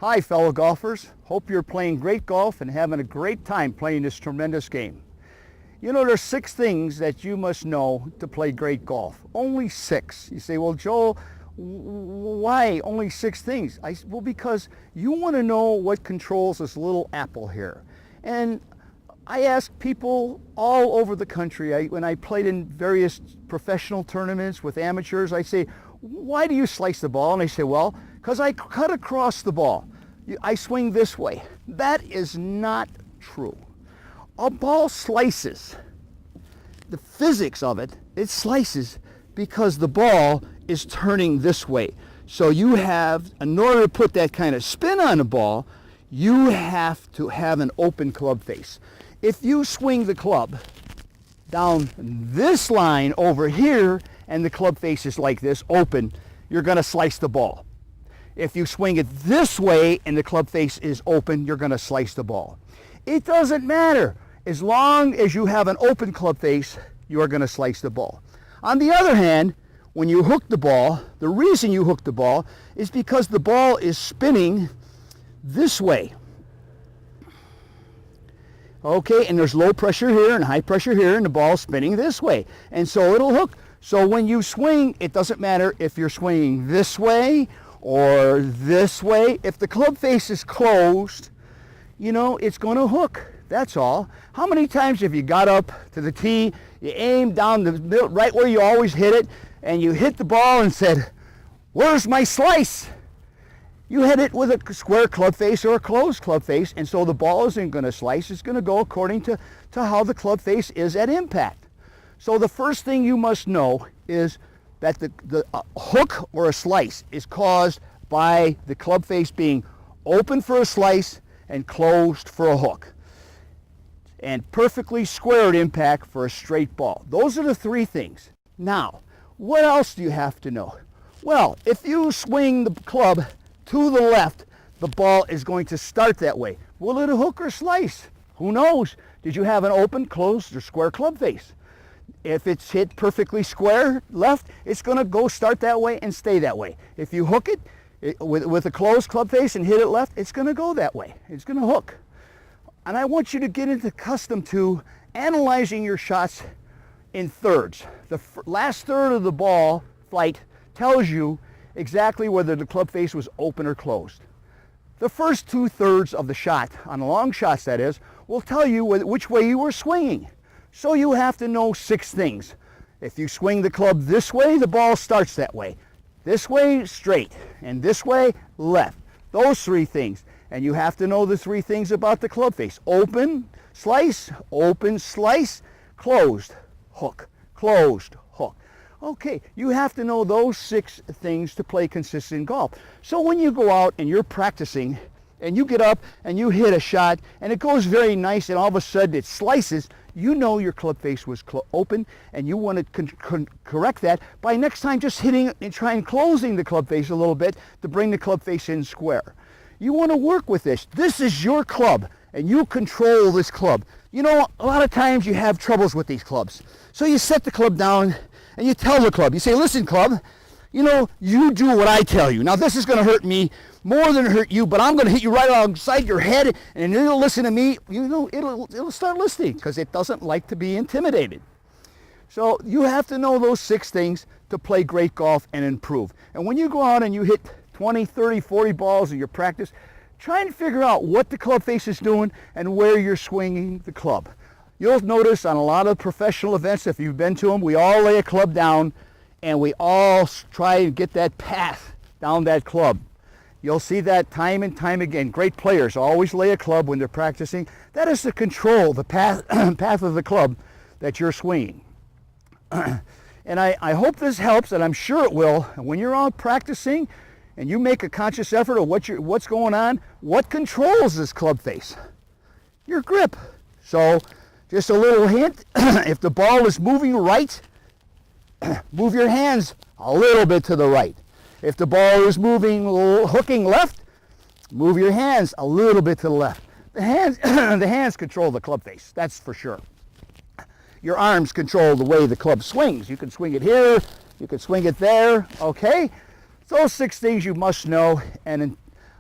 Hi fellow golfers, hope you're playing great golf and having a great time playing this tremendous game. You know, there's 6 things that you must know to play great golf. Only 6. You say, well Joel, why only 6 things? Well, because you want to know what controls this little apple here. And I ask people all over the country, when I played in various professional tournaments with amateurs, I say, why do you slice the ball? And they say, well, because I cut across the ball. I swing this way. That is not true. A ball slices. The physics of it, it slices because the ball is turning this way. So you have, in order to put that kind of spin on the ball, you have to have an open club face. If you swing the club down this line over here and the club face is like this, open, you're going to slice the ball. If you swing it this way and the club face is open, you're going to slice the ball. It doesn't matter. As long as you have an open club face, you are going to slice the ball. On the other hand, when you hook the ball, the reason you hook the ball is because the ball is spinning this way. Okay, and there's low pressure here and high pressure here, and the ball's spinning this way. And so it'll hook. So when you swing, it doesn't matter if you're swinging this way or this way. If the club face is closed, you know, it's going to hook. That's all. How many times have you got up to the tee, you aim down the middle, right where you always hit it, and you hit the ball and said, where's my slice? You hit it with a square club face or a closed club face, and so the ball isn't going to slice. It's going to go according to how the club face is at impact. So the first thing you must know is that the hook or a slice is caused by the club face being open for a slice and closed for a hook, and perfectly square at impact for a straight ball. Those are the 3 things. Now, what else do you have to know? Well, if you swing the club to the left, the ball is going to start that way. Will it hook or slice? Who knows? Did you have an open, closed, or square club face? If it's hit perfectly square left, it's going to go start that way and stay that way. If you hook it with a closed club face and hit it left, it's going to go that way. It's going to hook. And I want you to get accustomed to analyzing your shots in thirds. The last third of the ball flight tells you exactly whether the club face was open or closed. The first 2/3 of the shot, on the long shots that is, will tell you which way you were swinging. So you have to know 6 things. If you swing the club this way, the ball starts that way. This way, straight, and this way, left. Those 3 things. And you have to know the 3 things about the club face. Open, slice, closed, hook, closed, hook. Okay, you have to know those 6 things to play consistent golf. So when you go out and you're practicing and you get up and you hit a shot and it goes very nice and all of a sudden it slices, you know your club face was open, and you want to correct that by next time just hitting and trying closing the club face a little bit to bring the club face in square. You want to work with this. This is your club, and you control this club. You know, a lot of times you have troubles with these clubs. So you set the club down and you tell the club, you say, listen club, you know, you do what I tell you. Now this is going to hurt me more than hurt you, but I'm going to hit you right alongside your head, and it'll listen to me. You know, it'll start listening because it doesn't like to be intimidated. So you have to know those 6 things to play great golf and improve. And when you go out and you hit 20, 30, 40 balls in your practice, try and figure out what the club face is doing and where you're swinging the club. You'll notice on a lot of professional events, if you've been to them, we all lay a club down and we all try and get that path down that club. You'll see that time and time again. Great players always lay a club when they're practicing. That is to control the path of the club that you're swinging. And I hope this helps, and I'm sure it will. When you're out practicing and you make a conscious effort of what's going on, what controls this club face? Your grip. So just a little hint, if the ball is moving right, move your hands a little bit to the right. If the ball is hooking left, move your hands a little bit to the left. The hands control the club face, that's for sure. Your arms control the way the club swings. You can swing it here, you can swing it there, okay? Those 6 things you must know, and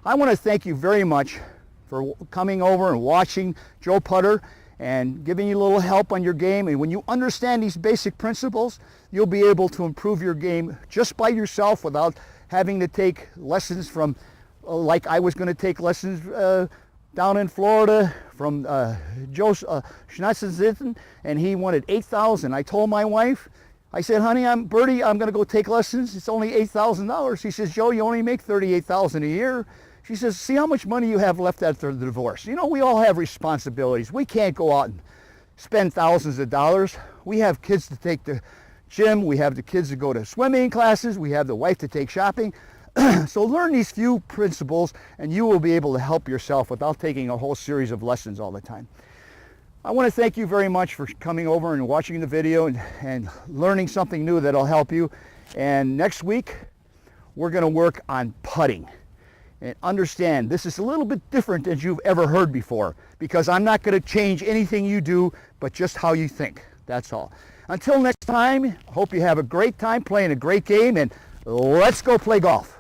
I want to thank you very much for coming over and watching Joe Putter and giving you a little help on your game. And when you understand these basic principles, you'll be able to improve your game just by yourself without having to take lessons from, like I was going to take lessons down in Florida from Joe Schnatzen, and he wanted $8,000. I told my wife, I said, honey, Bertie, I'm going to go take lessons. It's only $8,000. She says, Joe, you only make $38,000 a year. She says, see how much money you have left after the divorce. You know, we all have responsibilities. We can't go out and spend thousands of dollars. We have kids to take to gym. We have the kids to go to swimming classes. We have the wife to take shopping. So learn these few principles and you will be able to help yourself without taking a whole series of lessons all the time. I want to thank you very much for coming over and watching the video and learning something new that'll help you. And next week, we're going to work on putting. And understand, this is a little bit different than you've ever heard before, because I'm not going to change anything you do, but just how you think. That's all. Until next time, hope you have a great time playing a great game, and let's go play golf.